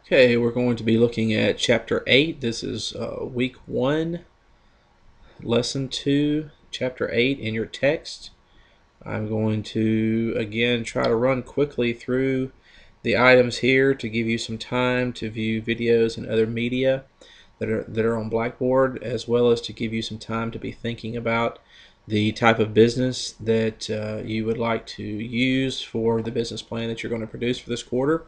Okay, we're going to be looking at Chapter 8. This is Week 1, Lesson 2, Chapter 8 in your text. I'm going to, again, try to run quickly through the items here to give you some time to view videos and other media that are on Blackboard, as well as to give you some time to be thinking about the type of business that you would like to use for the business plan that you're going to produce for this quarter,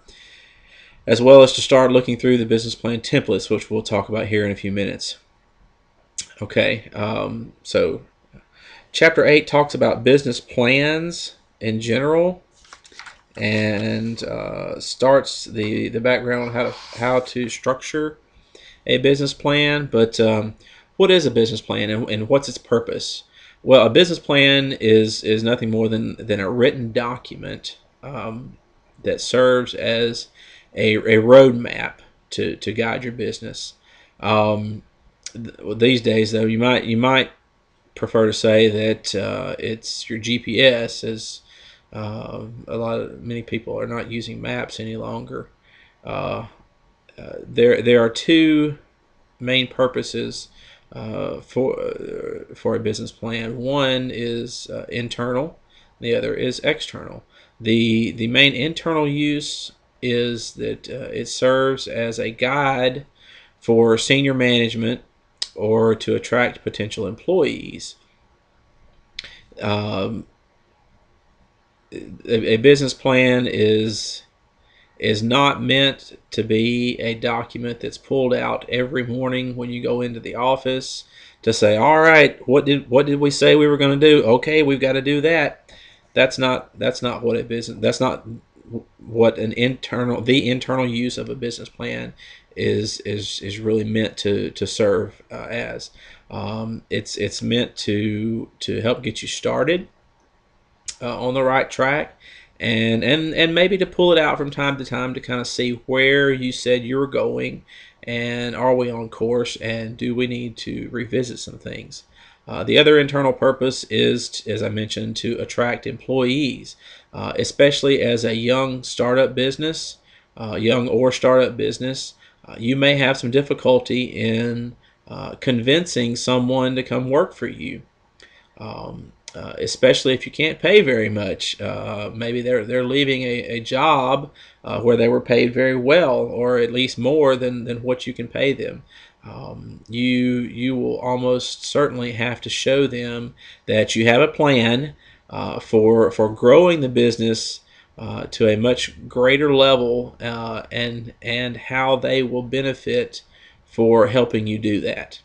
as well as to start looking through the business plan templates, which we'll talk about here in a few minutes. Okay, so Chapter 8 talks about business plans in general and starts the background on how to structure a business plan. But what is a business plan and what's its purpose? Well, a business plan is nothing more than a written document that serves as a roadmap to guide your business. Um, these days, though, you might prefer to say that it's your GPS, as many people are not using maps any longer. Uh, there are two main purposes for a business plan. One is internal, the other is external. The main internal use is that it serves as a guide for senior management or to attract potential employees. Um, a business plan is not meant to be a document that's pulled out every morning when you go into the office to say, all right, what did we say we were going to do? Okay, we've got to do that. That's not what a business that's not what the internal use of a business plan is really meant to serve as. It's meant to help get you started on the right track, and maybe to pull it out from time to time to kind of see where you said you were going, and are we on course, and do we need to revisit some things. The other internal purpose is, as I mentioned, to attract employees, especially as a young or startup business. You may have some difficulty in convincing someone to come work for you. Especially if you can't pay very much. Maybe they're leaving a job where they were paid very well, or at least more than what you can pay them. You will almost certainly have to show them that you have a plan for growing the business to a much greater level, and how they will benefit for helping you do that.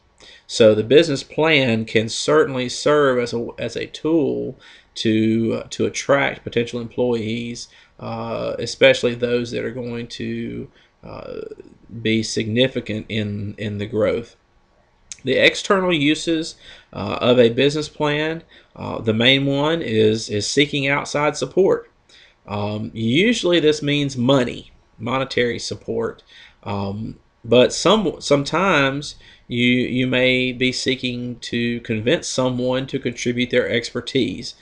So the business plan can certainly serve as a tool to attract potential employees, especially those that are going to uh, be significant in the growth. The external uses of a business plan, the main one is seeking outside support. Usually this means monetary support, but sometimes you may be seeking to convince someone to contribute their expertise,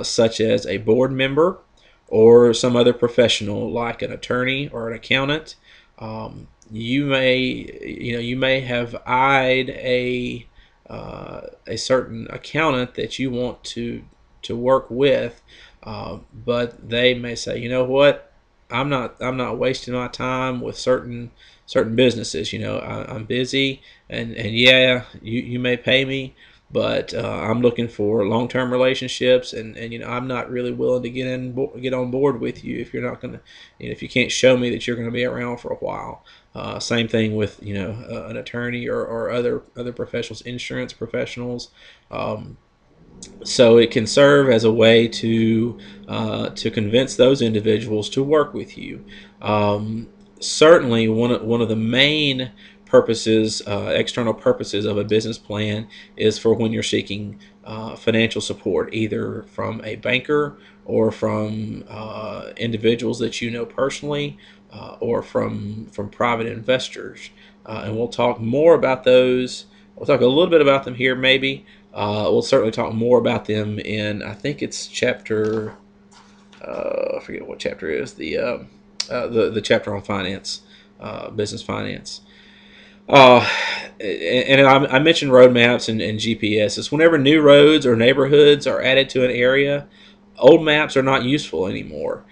such as a board member or some other professional like an attorney or an accountant. You may have eyed a certain accountant that you want to work with, but they may say, you know what, I'm not wasting my time with certain businesses. I'm busy, and yeah, you may pay me, but I'm looking for long-term relationships, and I'm not really willing to get on board with you if you're not gonna, if you can't show me that you're going to be around for a while. Same thing with an attorney or other professionals, insurance professionals. So it can serve as a way to convince those individuals to work with you. Certainly, one of the main purposes, external purposes of a business plan is for when you're seeking financial support, either from a banker or from individuals that you know personally, or from private investors. And we'll talk more about those. We'll talk a little bit about them here, maybe. We'll certainly talk more about them in, I think it's chapter, I forget what chapter it is, the chapter on finance. business finance. Uh, and I mentioned road maps and GPSs. Whenever new roads or neighborhoods are added to an area, old maps are not useful anymore.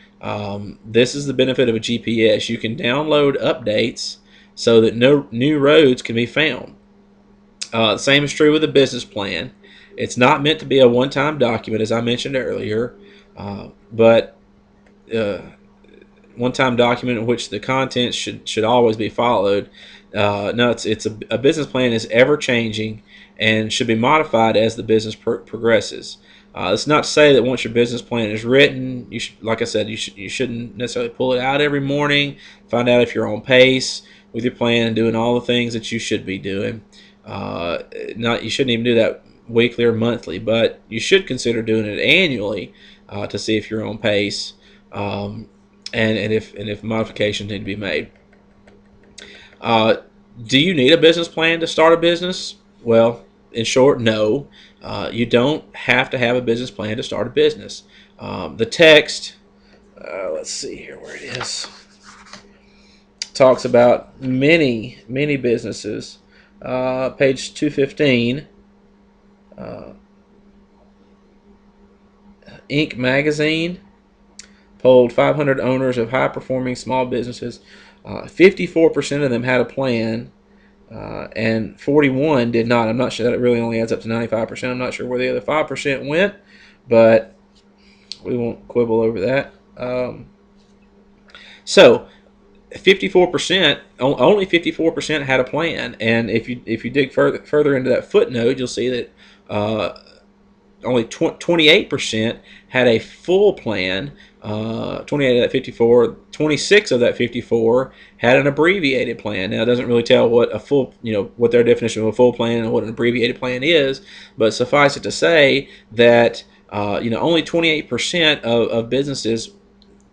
This is the benefit of a GPS. You can download updates so that no new roads can be found. The same is true with a business plan. It's not meant to be a one-time document, as I mentioned earlier, but uh, one-time document in which the contents should always be followed. No, it's a business plan is ever changing and should be modified as the business progresses. It's not to say that once your business plan is written, you should, like I said, you shouldn't necessarily pull it out every morning, find out if you're on pace with your plan and doing all the things that you should be doing. Not You shouldn't even do that weekly or monthly, but you should consider doing it annually to see if you're on pace. And if modifications need to be made. Uh, do you need a business plan to start a business? Well, in short, no. You don't have to have a business plan to start a business. The text, let's see here where it is, talks about many businesses. Page 215, Inc. magazine polled 500 owners of high-performing small businesses. 54% of them had a plan, and 41 did not. I'm not sure that it really only adds up to 95%. I'm not sure where the other 5% went, but we won't quibble over that. So 54%, only 54% had a plan, and if you dig further into that footnote, you'll see that only 28% had a full plan. 28 of that 54, 26 of that 54 had an abbreviated plan. Now, it doesn't really tell what a full, what their definition of a full plan and what an abbreviated plan is, but suffice it to say that only 28% of businesses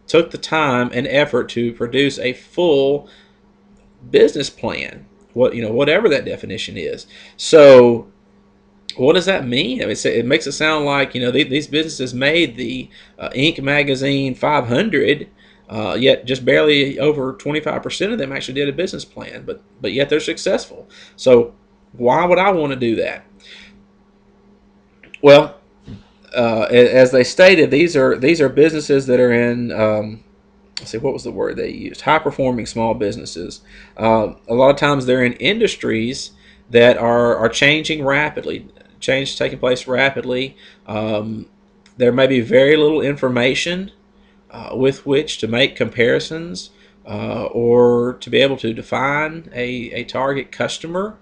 took the time and effort to produce a full business plan. Whatever that definition is. So what does that mean? I mean, it makes it sound like these businesses made the Inc. magazine 500, yet just barely over 25% of them actually did a business plan, but yet they're successful. So why would I want to do that? Well, as they stated, these are businesses that are in. Let's see, what was the word they used? High performing small businesses. A lot of times they're in industries that are changing rapidly. Change is taking place rapidly. There may be very little information with which to make comparisons or to be able to define a target customer,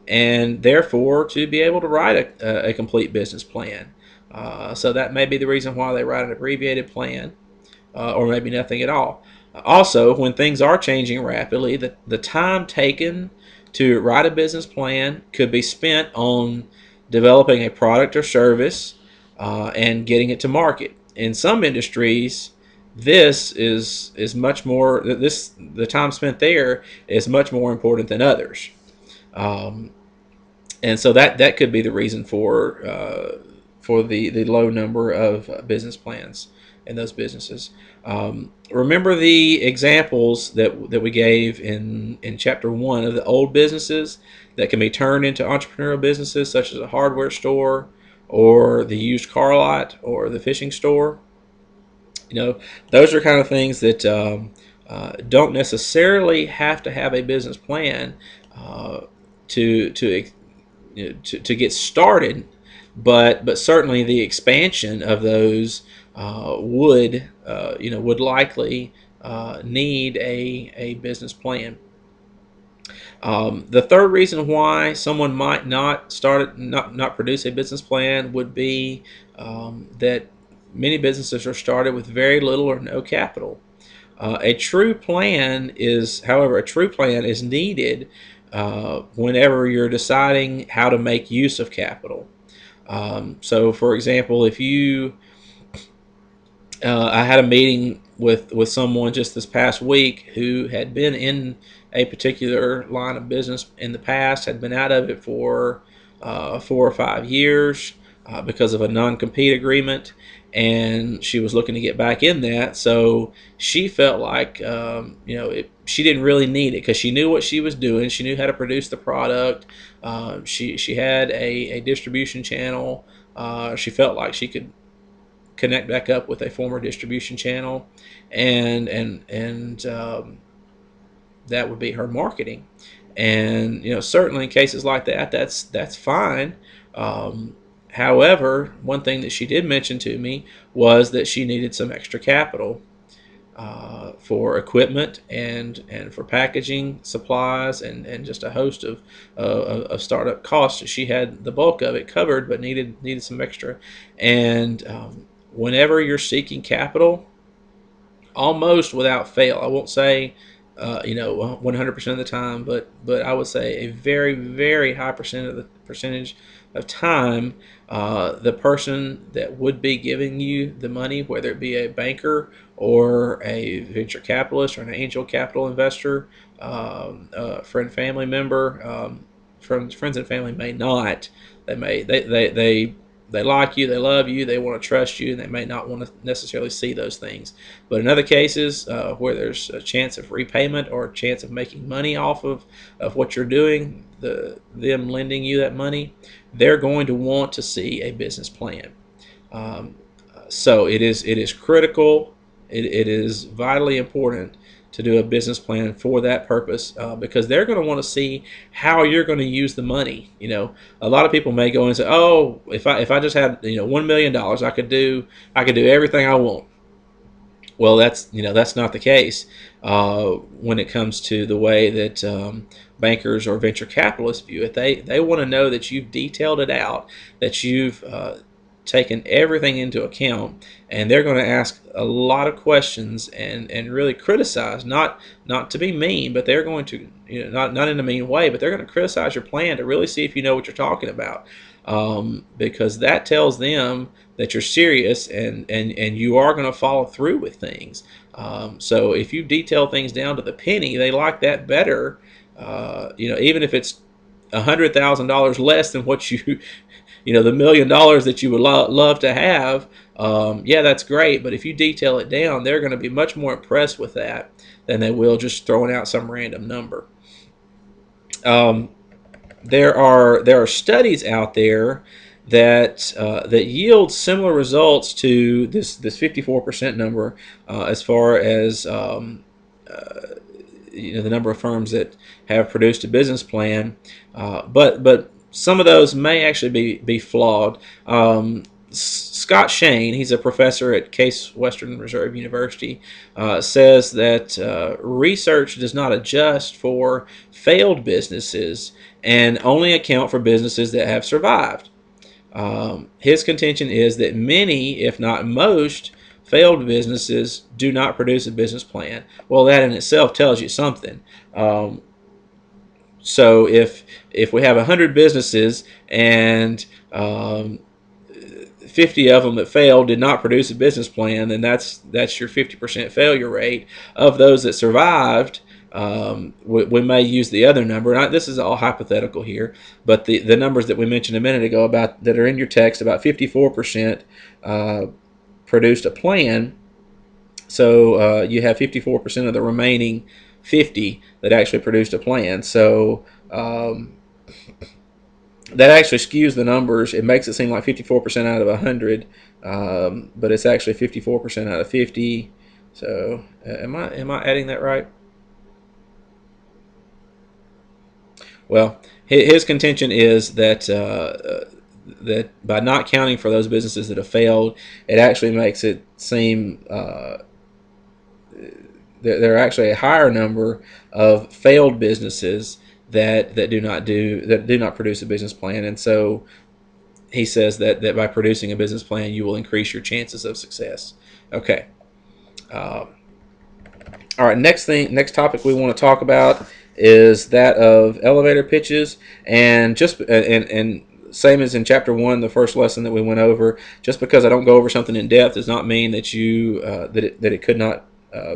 and therefore to be able to write a complete business plan. So that may be the reason why they write an abbreviated plan, or maybe nothing at all. Also, when things are changing rapidly, the time taken to write a business plan could be spent on developing a product or service and getting it to market. In some industries, this is much more. The time spent there is much more important than others, and so that could be the reason for the low number of business plans in those businesses. Remember the examples that we gave in chapter 1 of the old businesses that can be turned into entrepreneurial businesses, such as a hardware store or the used car lot or the fishing store. Those are kind of things that don't necessarily have to have a business plan to get started, but certainly the expansion of those would likely need a business plan. The third reason why someone might not produce a business plan would be that many businesses are started with very little or no capital. However, a true plan is needed whenever you're deciding how to make use of capital. So, for example, if I had a meeting with someone just this past week who had been in a particular line of business in the past, had been out of it for 4 or 5 years because of a non-compete agreement, and she was looking to get back in that. So she felt like she didn't really need it because she knew what she was doing. She knew how to produce the product. She had a distribution channel. She felt like she could connect back up with a former distribution channel, and that would be her marketing. And certainly in cases like that, that's fine. Um, However, one thing that she did mention to me was that she needed some extra capital for equipment and for packaging supplies and just a host of startup costs. She had the bulk of it covered, but needed some extra. And whenever you're seeking capital, almost without fail, I won't say 100% of the time, but I would say a very, very high percentage of time, the person that would be giving you the money, whether it be a banker or a venture capitalist or an angel capital investor, a friend, family member, friends and family may not. They like you, they love you, they want to trust you, and they may not want to necessarily see those things. But in other cases, where there's a chance of repayment or a chance of making money off of what you're doing, them lending you that money, they're going to want to see a business plan. Um, so it is critical. It is vitally important to do a business plan for that purpose, because they're going to want to see how you're going to use the money. A lot of people may go and say, "Oh, if I just had $1 million, I could do everything I want." Well, that's not the case when it comes to the way that bankers or venture capitalists view it. They want to know that you've detailed it out, that you've taken everything into account, and they're going to ask a lot of questions and really criticize, not to be mean, but they're going to, not in a mean way, but they're going to criticize your plan to really see if you know what you're talking about, because that tells them that you're serious and you are going to follow through with things. So if you detail things down to the penny, they like that better. Even if it's $100,000 less than what the $1 million that you would love to have. Yeah, that's great. But if you detail it down, they're going to be much more impressed with that than they will just throwing out some random number. Um, there are studies out there that yield similar results to this 54% number, as far as the number of firms that have produced a business plan, but some of those may actually be flawed. Scott Shane, he's a professor at Case Western Reserve University, says that research does not adjust for failed businesses and only account for businesses that have survived. His contention is that many, if not most, failed businesses do not produce a business plan. Well, that in itself tells you something. So if we have 100 businesses and 50 of them that failed did not produce a business plan, then that's your 50% failure rate. Of those that survived, we may use the other number. This is all hypothetical here, but the numbers that we mentioned a minute ago about that are in your text, about 54% produced a plan. So you have 54% of the remaining 50 that actually produced a plan. So that actually skews the numbers. It makes it seem like 54% out of 100, but it's actually 54% out of 50. So am I adding that right? Well, his contention is that by not counting for those businesses that have failed, it actually makes it seem there are actually a higher number of failed businesses that do not produce a business plan, and so he says that by producing a business plan, you will increase your chances of success. Okay. Um, all right. Next topic we want to talk about is that of elevator pitches, and and same as in chapter 1, the first lesson that we went over. Just because I don't go over something in depth does not mean that it could not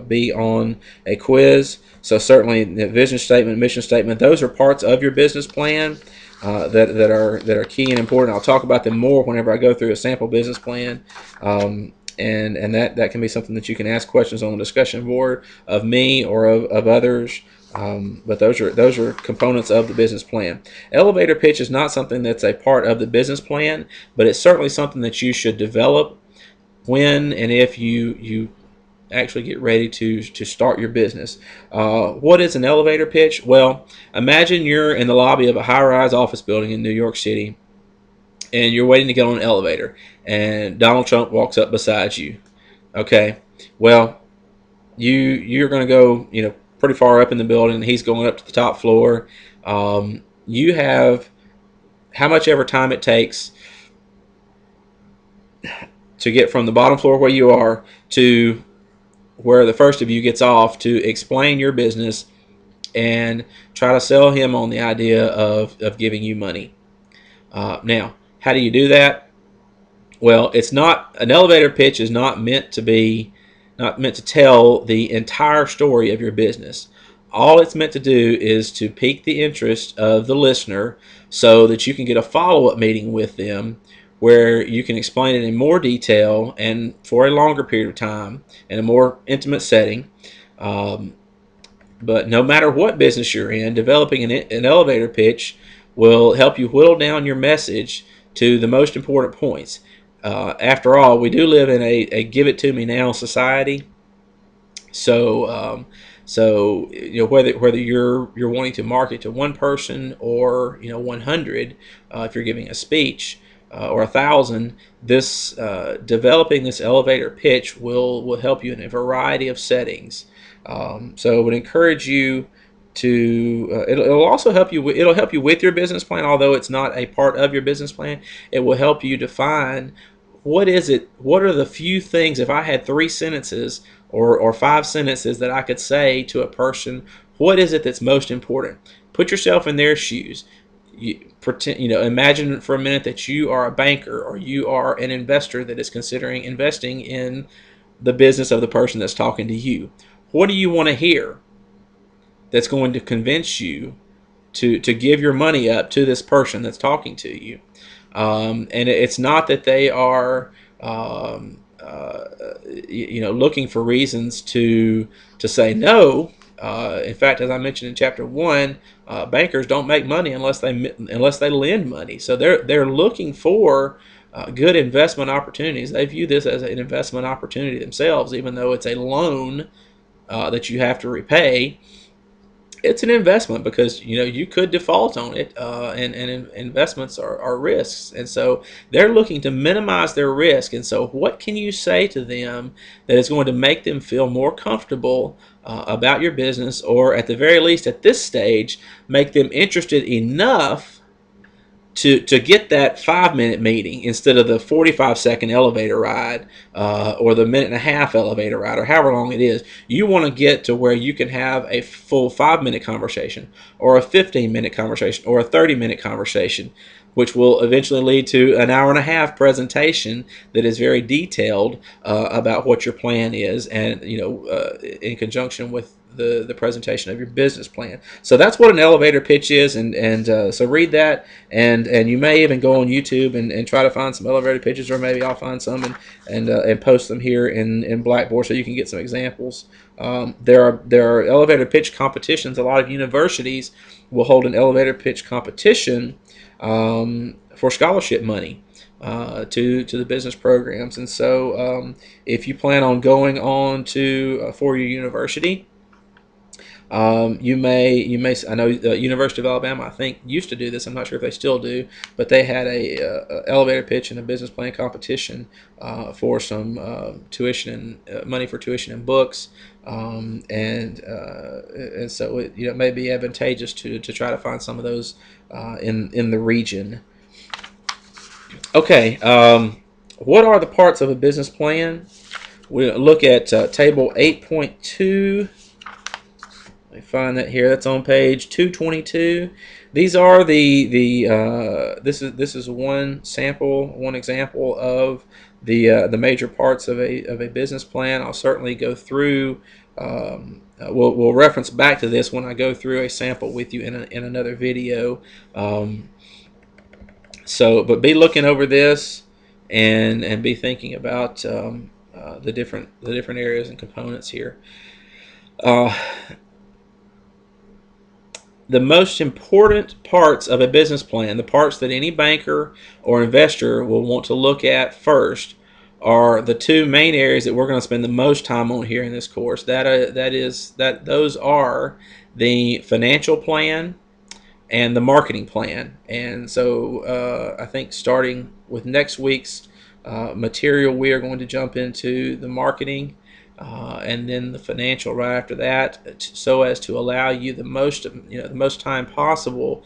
be on a quiz. So certainly the vision statement, mission statement, those are parts of your business plan. that are key and important. I'll talk about them more whenever I go through a sample business plan. And that can be something that you can ask questions on the discussion board of me or of others. But those are components of the business plan. Elevator pitch is not something that's a part of the business plan, but it's certainly something that you should develop when and if you actually get ready to start your business. What is an elevator pitch? Well, imagine you're in the lobby of a high-rise office building in New York City, and you're waiting to get on an elevator, and Donald Trump walks up beside you. Okay, well, you're going to go, pretty far up in the building. He's going up to the top floor. You have how much ever time it takes to get from the bottom floor where you are to where the first of you gets off to explain your business and try to sell him on the idea of giving you money. Now, how do you do that? Well, it's not an elevator pitch is not meant to tell the entire story of your business. All it's meant to do is to pique the interest of the listener so that you can get a follow-up meeting with them where you can explain it in more detail and for a longer period of time in a more intimate setting. But no matter what business you're in, developing an elevator pitch will help you whittle down your message to the most important points. After all, we do live in a give it to me now society. So, whether you're wanting to market to one person or 100, if you're giving a speech, or 1,000, this developing this elevator pitch will help you in a variety of settings. So, I would encourage you to. It'll also help you. It'll help you with your business plan, although it's not a part of your business plan. It will help you define what is it. What are the few things? If I had 3 sentences or 5 sentences that I could say to a person, what is it that's most important? Put yourself in their shoes. Imagine for a minute that you are a banker or you are an investor that is considering investing in the business of the person that's talking to you. What do you want to hear that's going to convince you to give your money up to this person that's talking to you? And it's not that they are looking for reasons to say no. In fact, as I mentioned in chapter 1, bankers don't make money unless they lend money. So they're looking for good investment opportunities. They view this as an investment opportunity themselves, even though it's a loan that you have to repay. It's an investment because you could default on it, and investments are risks, and so they're looking to minimize their risk. And so, what can you say to them that is going to make them feel more comfortable about your business, or at the very least, at this stage, make them interested enough to get that 5-minute meeting instead of the 45-second elevator ride, or the minute-and-a-half elevator ride, or however long it is. You want to get to where you can have a full 5-minute conversation or a 15-minute conversation or a 30-minute conversation, which will eventually lead to an hour-and-a-half presentation that is very detailed about what your plan is, and in conjunction with the presentation of your business plan. So that's what an elevator pitch is, and so read that, and you may even go on YouTube and try to find some elevator pitches, or maybe I'll find some and post them here in Blackboard so you can get some examples. There are elevator pitch competitions. A lot of universities will hold an elevator pitch competition for scholarship money to the business programs. And so if you plan on going on to a four-year university, you may. I know the University of Alabama, I think, used to do this. I'm not sure if they still do, but they had a elevator pitch and a business plan competition for some tuition and money for tuition and books, and so it may be advantageous to try to find some of those in the region. Okay, what are the parts of a business plan? We'll look at table 8.2. Let me find that here. That's on page 222. These are this is one example of the major parts of a business plan. I'll certainly go through. We'll reference back to this when I go through a sample with you in another video. But be looking over this and be thinking about the different areas and components here. The most important parts of a business plan, the parts that any banker or investor will want to look at first, are the two main areas that we're going to spend the most time on here in this course. Those are the financial plan and the marketing plan. And so I think starting with next week's material, we are going to jump into the marketing and then the financial right after that, so as to allow you the most time possible,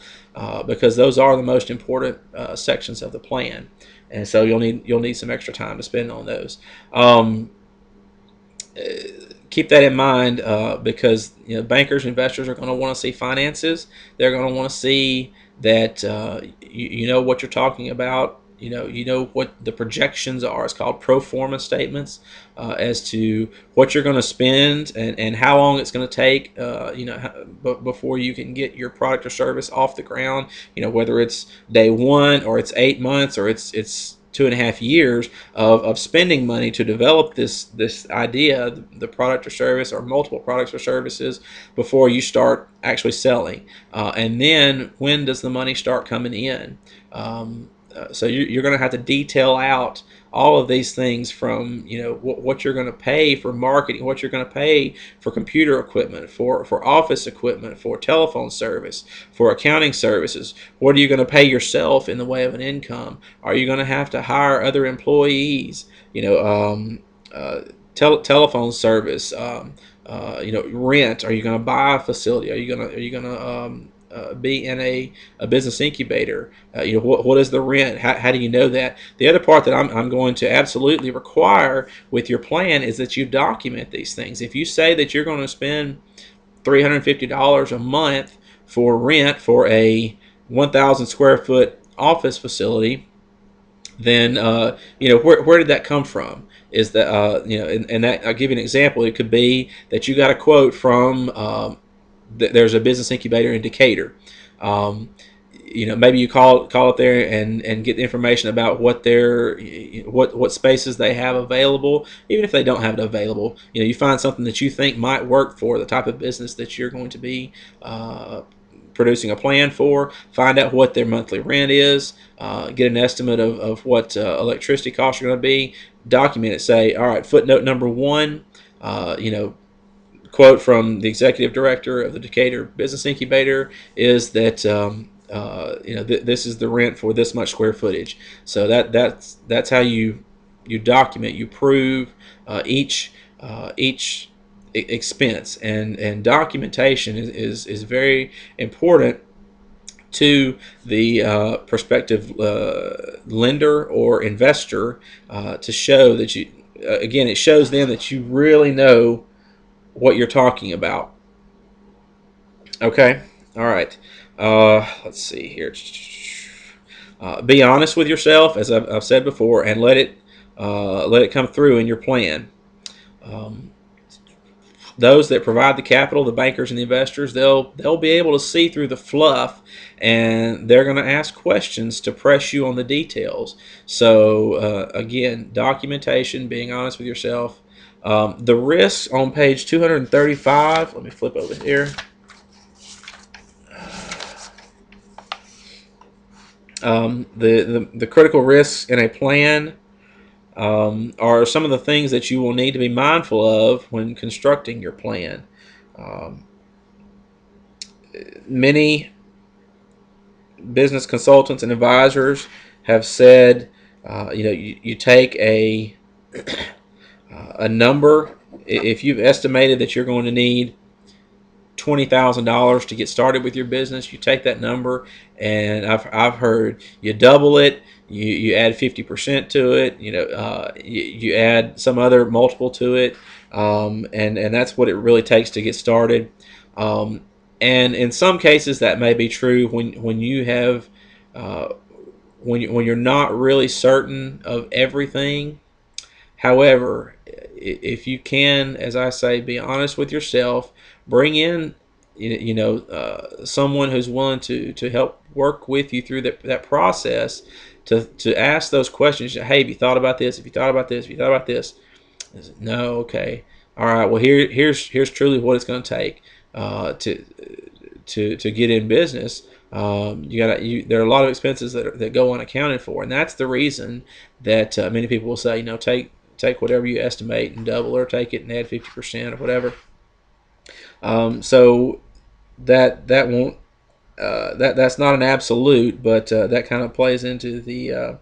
because those are the most important sections of the plan, and so you'll need some extra time to spend on those. Keep that in mind, because bankers, investors are going to want to see finances. They're going to want to see that you know what you're talking about. You know what the projections are. It's called pro forma statements, as to what you're going to spend and how long it's going to take. Before you can get your product or service off the ground. Whether it's day one or it's 8 months or it's 2.5 years of spending money to develop this idea, the product or service, or multiple products or services, before you start actually selling. And then when does the money start coming in? So you're going to have to detail out all of these things, from what you're going to pay for marketing, what you're going to pay for computer equipment, for office equipment, for telephone service, for accounting services. What are you going to pay yourself in the way of an income? Are you going to have to hire other employees? Telephone service, rent. Are you going to buy a facility? Are you going to be in a business incubator? What is the rent? How do you know that? The other part that I'm going to absolutely require with your plan is that you document these things. If you say that you're going to spend $350 a month for rent for a 1,000 square foot office facility, then where did that come from? Is that and that, I'll give you an example. It could be that you got a quote from there's a business incubator in Decatur. Maybe you call it there and get the information about what spaces they have available. Even if they don't have it available, you find something that you think might work for the type of business that you're going to be producing a plan for. Find out what their monthly rent is. Get an estimate of what electricity costs are going to be. Document it. Say, all right, footnote number 1, quote from the executive director of the Decatur Business Incubator is that this is the rent for this much square footage. So that's how you document, you prove each expense, and documentation is very important to the prospective lender or investor, to show that it shows them that you really know what you're talking about. Okay, all right. Let's see here. Be honest with yourself, as I've said before, and let it come through in your plan. Those that provide the capital, the bankers and the investors, they'll be able to see through the fluff, and they're going to ask questions to press you on the details. So again, documentation, being honest with yourself. The risks on page 235. Let me flip over here. The critical risks in a plan are some of the things that you will need to be mindful of when constructing your plan. Many business consultants and advisors have said, you take a number. If you've estimated that you're going to need $20,000 to get started with your business, you take that number, and I've heard you double it, you add 50% to it, you add some other multiple to it, and that's what it really takes to get started. And in some cases that may be true when you have when you're not really certain of everything. However, if you can, as I say, be honest with yourself, bring in someone who's willing to help work with you through that process, to ask those questions. Hey, have you thought about this? Have you thought about this? Have you thought about this? No, okay, all right. Well, here's truly what it's going to take to get in business. There are a lot of expenses that go unaccounted for, and that's the reason that many people will say, take whatever you estimate and double, or take it and add 50% or whatever. So that won't that's not an absolute, but that kind of plays into the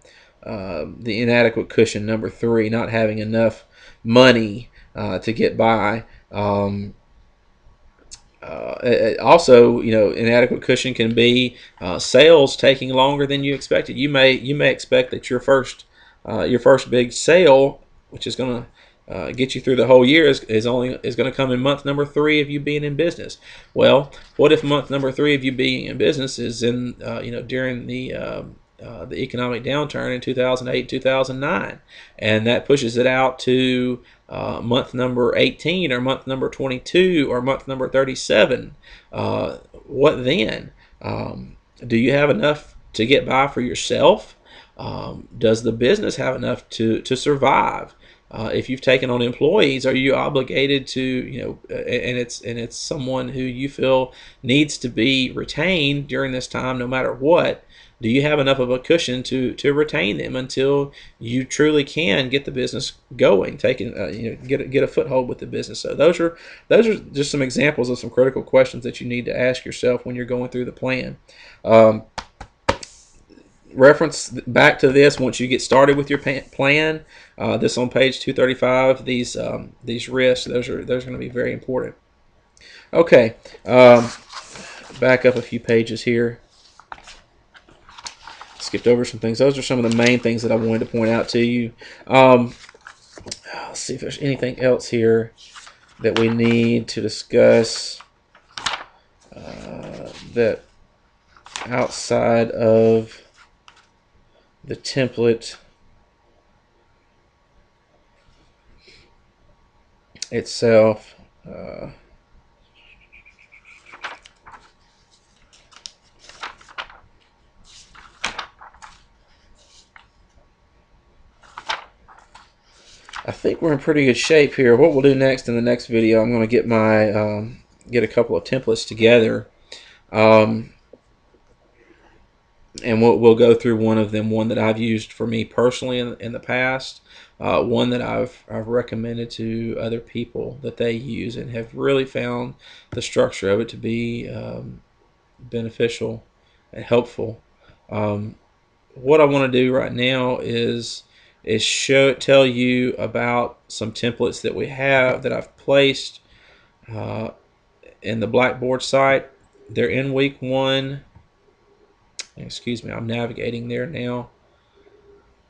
inadequate cushion number 3, not having enough money to get by. Also, inadequate cushion can be sales taking longer than you expected. You may expect that your first big sale, which is going to get you through the whole year, is going to come in month number 3 of you being in business. Well, what if month number 3 of you being in business is in during the economic downturn in 2008, 2009, and that pushes it out to month number 18 or month number 22 or month number 37. What then? Do you have enough to get by for yourself? Does the business have enough to survive? If you've taken on employees, are you obligated to, and it's someone who you feel needs to be retained during this time, no matter what? Do you have enough of a cushion to retain them until you truly can get the business going, get a foothold with the business? So those are just some examples of some critical questions that you need to ask yourself when you're going through the plan. Reference back to this once you get started with your plan. This on page 235. These risks, those are going to be very important. Okay, back up a few pages here. Skipped over some things. Those are some of the main things that I wanted to point out to you. Let's see if there's anything else here that we need to discuss that outside of the template itself. I think we're in pretty good shape here. What we'll do next in the next video, I'm going to get get a couple of templates together, and we'll go through one of them. One that I've used for me personally in the past, one that I've recommended to other people that they use and have really found the structure of it to be beneficial and helpful. What I want to do right now is tell you about some templates that we have that I've placed in the Blackboard site. They're in week 1. Excuse me, I'm navigating there now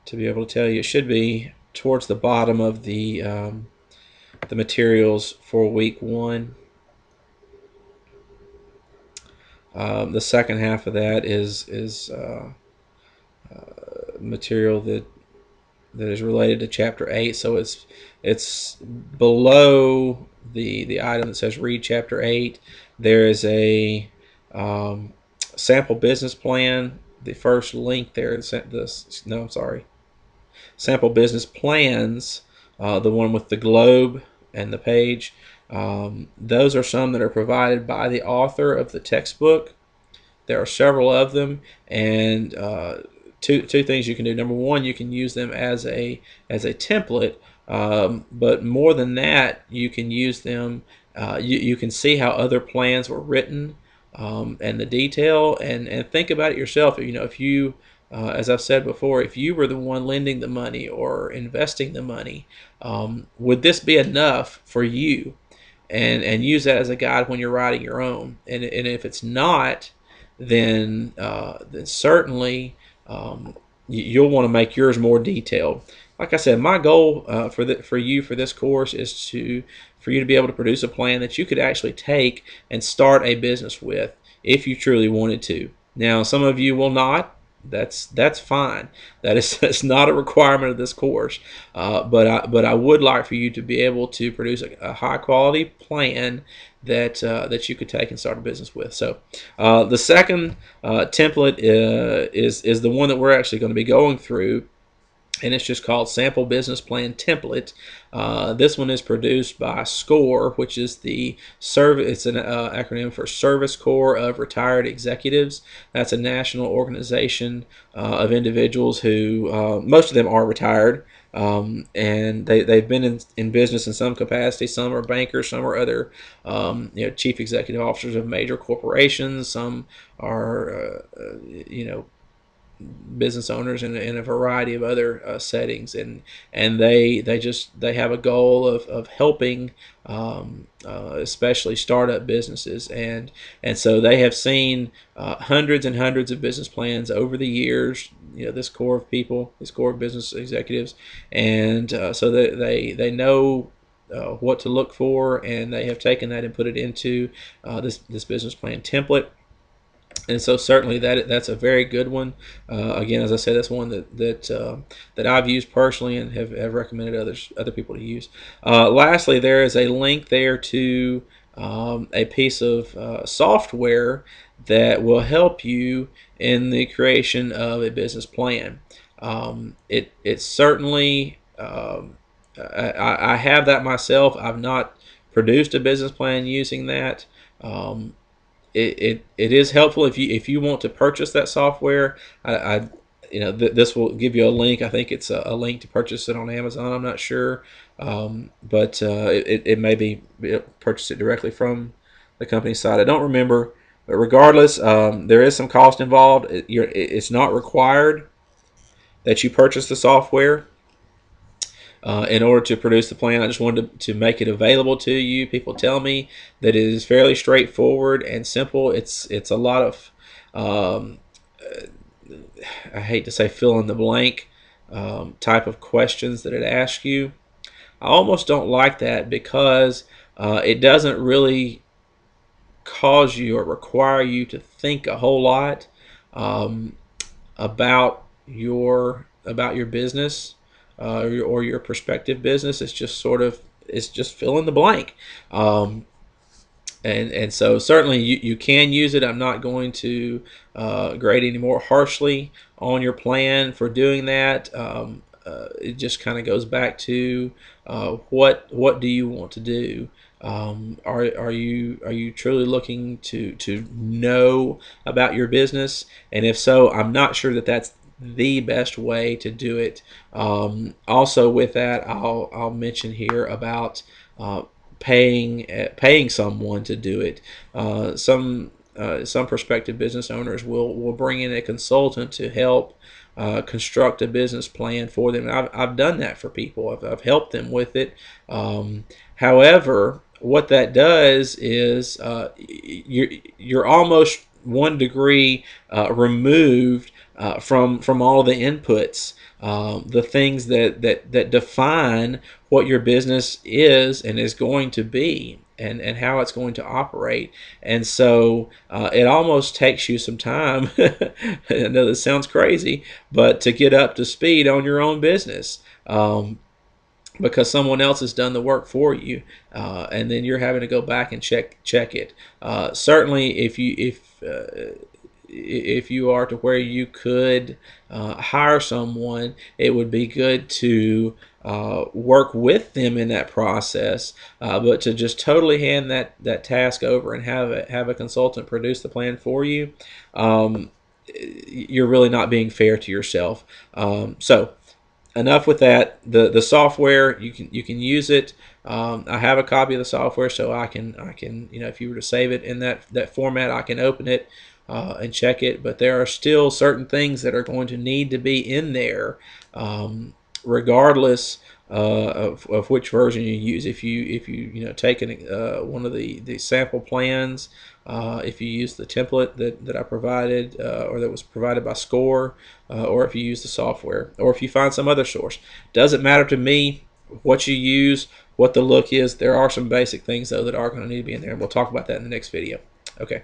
to be able to tell you. It should be towards the bottom of the materials for week 1. The second half of that is material that is related to chapter 8, so it's below the item that says read chapter 8. There is a sample business plan. The first link there, sample business plans, the one with the globe and the page. Those are some that are provided by the author of the textbook. There are several of them, and two things you can do. Number one, you can use them as a template, but more than that, you can use them. You can see how other plans were written, and the detail, and think about it yourself. If you as I've said before, if you were the one lending the money or investing the money, would this be enough for you? And use that as a guide when you're writing your own. And if it's not, then certainly you'll want to make yours more detailed. Like I said, my goal for you for this course is for you to be able to produce a plan that you could actually take and start a business with if you truly wanted to. Now, some of you will not. that's fine. That's not a requirement of this course. But I would like for you to be able to produce a high quality plan that you could take and start a business with. So the second template is the one that we're actually going to be going through, and it's just called Sample Business Plan Template. This one is produced by SCORE, which is the service. It's an acronym for Service Corps of Retired Executives. That's a national organization of individuals who most of them are retired. And they've been in business in some capacity. Some are bankers, some are other chief executive officers of major corporations. Some are business owners in a variety of other settings, and they have a goal of helping especially startup businesses, and so they have seen hundreds and hundreds of business plans over the years. This core of people, this core of business executives, and so they know what to look for, and they have taken that and put it into this business plan template. And so certainly that's a very good one. Again, as I said, that's one that I've used personally and have recommended other people to use. Lastly, there is a link there to a piece of software that will help you in the creation of a business plan. It certainly I have that myself. I've not produced a business plan using that. It is helpful if you want to purchase that software. This will give you a link. I think it's a link to purchase it on Amazon. I'm not sure, but it may be purchase it directly from the company's site. I don't remember, but regardless, there is some cost involved. It's not required that you purchase the software in order to produce the plan. I just wanted to make it available to you. People tell me that it is fairly straightforward and simple. It's a lot of I hate to say fill in the blank type of questions that it asks you. I almost don't like that because it doesn't really cause you or require you to think a whole lot about your business or your prospective business. It's just fill in the blank. And so certainly you can use it. I'm not going to grade any more harshly on your plan for doing that. It just kind of goes back to what do you want to do? Are you truly looking to know about your business? And if so, I'm not sure that's the best way to do it. Also, with that, I'll mention here about paying someone to do it. Some prospective business owners will bring in a consultant to help construct a business plan for them. I've done that for people. I've helped them with it. However, what that does is you're almost 1 degree removed from all the inputs, the things that define what your business is and is going to be, and how it's going to operate. And so it almost takes you some time. I know this sounds crazy, but to get up to speed on your own business. Because someone else has done the work for you, and then you're having to go back and check it. Certainly, if you are to where you could hire someone, it would be good to work with them in that process. But to just totally hand that task over and have a consultant produce the plan for you, you're really not being fair to yourself. So enough with that. The software, you can use it. I have a copy of the software, so I can if you were to save it in that format, I can open it and check it. But there are still certain things that are going to need to be in there, regardless of which version you use. If you take one of the sample plans, if you use the template that I provided or that was provided by SCORE, or if you use the software, or if you find some other source, doesn't matter to me what you use, what the look is. There are some basic things though that are going to need to be in there, and we'll talk about that in the next video. Okay.